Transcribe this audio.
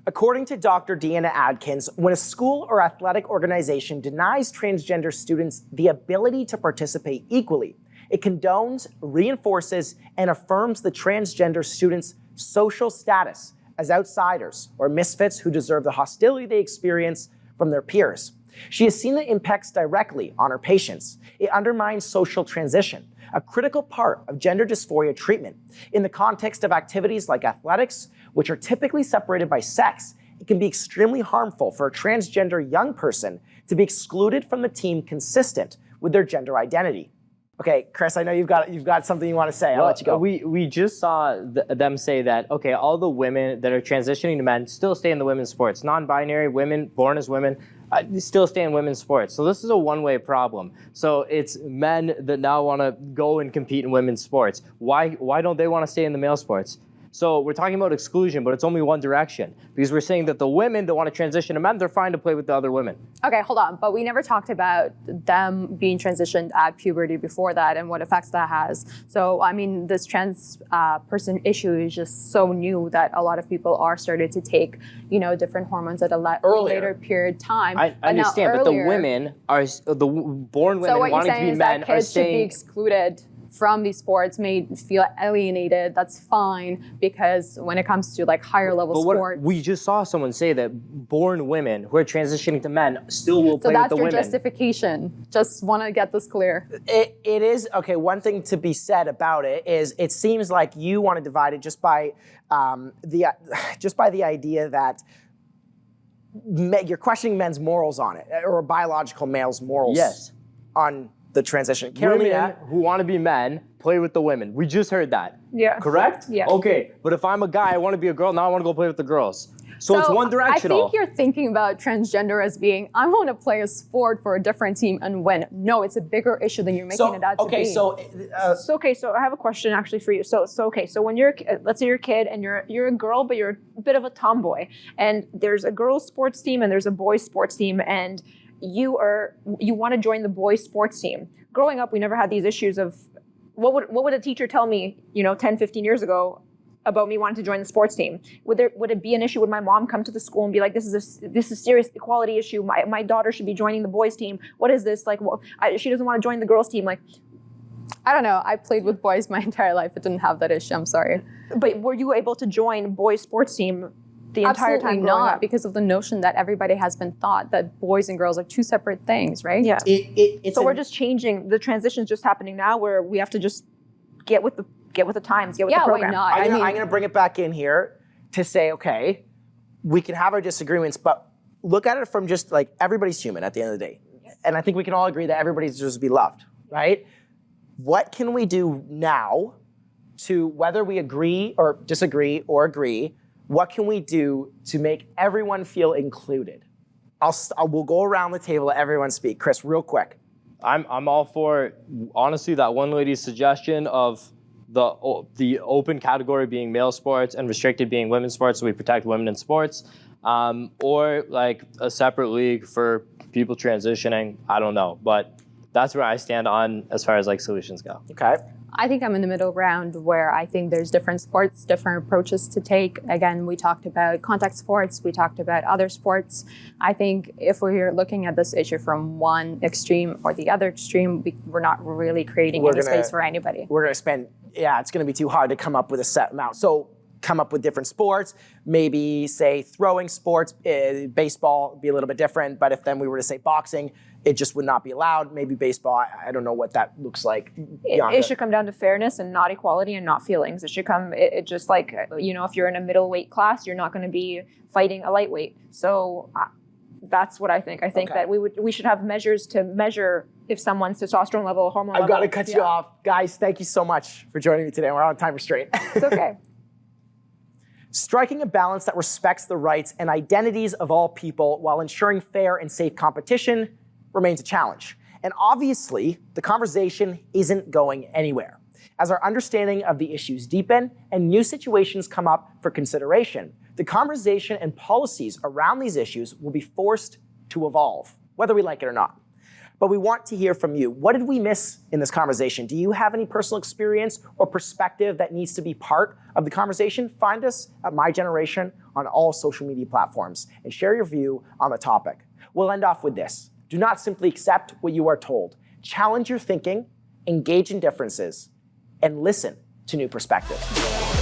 According to Dr. Deanna Adkins, when a school or athletic organization denies transgender students the ability to participate equally, it condones, reinforces, and affirms the transgender students' social status as outsiders or misfits who deserve the hostility they experience from their peers. She has seen the impacts directly on her patients. It undermines social transition, a critical part of gender dysphoria treatment. In the context of activities like athletics, which are typically separated by sex, it can be extremely harmful for a transgender young person to be excluded from the team consistent with their gender identity. Okay, Chris, I know you've got something you want to say. I'll let you go. We just saw them say that, okay, all the women that are transitioning to men still stay in the women's sports. Non-binary women, born as women, still stay in women's sports. So this is a one-way problem. So it's men that now want to go and compete in women's sports. Why don't they want to stay in the male sports? So we're talking about exclusion, but it's only one direction, because we're saying that the women that want to transition to men, they're fine to play with the other women. Okay, hold on. But we never talked about them being transitioned at puberty before that and what effects that has. So, I mean, this trans person issue is just so new that a lot of people are starting to take, different hormones at a later period of time. I understand, but the women are, the born women wanting to be men are kids should be excluded from these sports, may feel alienated. That's fine, because when it comes to higher level sports. We just saw someone say that born women who are transitioning to men still will play with the women. So that's your justification. Just want to get this clear. It is, okay, one thing to be said about it is it seems like you want to divide it just by the idea that you're questioning men's morals on it, or biological males' morals on the transition. Women who want to be men play with the women. We just heard that. Yeah. Correct? Yeah. Okay, but if I'm a guy, I want to be a girl, now I want to go play with the girls. So it's one directional. I think you're thinking about transgender as being, I want to play a sport for a different team and win. No, it's a bigger issue than you're making it out to be. So I have a question actually for you. So when you're, let's say you're a kid and you're a girl, but you're a bit of a tomboy, and there's a girls' sports team and there's a boys' sports team, and you want to join the boys' sports team. Growing up, we never had these issues of what would a teacher tell me, 10, 15 years ago about me wanting to join the sports team? Would it be an issue? Would my mom come to the school and be like, this is a serious equality issue. My daughter should be joining the boys' team. What is this? She doesn't want to join the girls' team. I don't know. I played with boys my entire life. It didn't have that issue. I'm sorry. But were you able to join boys' sports team the entire time growing not, up? Because of the notion that everybody has been thought that boys and girls are two separate things, right? Yeah. We're just changing. The transition's just happening now, where we have to just get with the times, get with the program. Why not? I'm going to bring it back in here to say, okay, we can have our disagreements, but look at it from just everybody's human at the end of the day. And I think we can all agree that everybody deserves to be loved, right? What can we do now to, whether we agree or disagree or agree, what can we do to make everyone feel included? We'll go around the table, let everyone speak. Chris, real quick. I'm all for, honestly, that one lady's suggestion of the open category being male sports and restricted being women's sports, so we protect women in sports, or a separate league for people transitioning. I don't know, but that's where I stand on as far as solutions go. Okay. I think I'm in the middle ground, where I think there's different sports, different approaches to take. Again, we talked about contact sports, we talked about other sports. I think if we're looking at this issue from one extreme or the other extreme, we're not really creating any space for anybody. We're going to spend, it's going to be too hard to come up with a set amount. So come up with different sports, maybe say throwing sports, baseball would be a little bit different, but if then we were to say boxing, it just would not be allowed. Maybe baseball, I don't know what that looks like. It should come down to fairness and not equality and not feelings. It should come, if you're in a middleweight class, you're not going to be fighting a lightweight. So that's what I think. I think that we should have measures to measure if someone's testosterone level, hormone level. I've got to cut you off. Guys, thank you so much for joining me today. We're on time restraint. It's okay. Striking a balance that respects the rights and identities of all people while ensuring fair and safe competition remains a challenge. And obviously, the conversation isn't going anywhere. As our understanding of the issues deepen and new situations come up for consideration, the conversation and policies around these issues will be forced to evolve, whether we like it or not. But we want to hear from you. What did we miss in this conversation? Do you have any personal experience or perspective that needs to be part of the conversation? Find us at My Generation on all social media platforms and share your view on the topic. We'll end off with this. Do not simply accept what you are told. Challenge your thinking, engage in differences, and listen to new perspectives.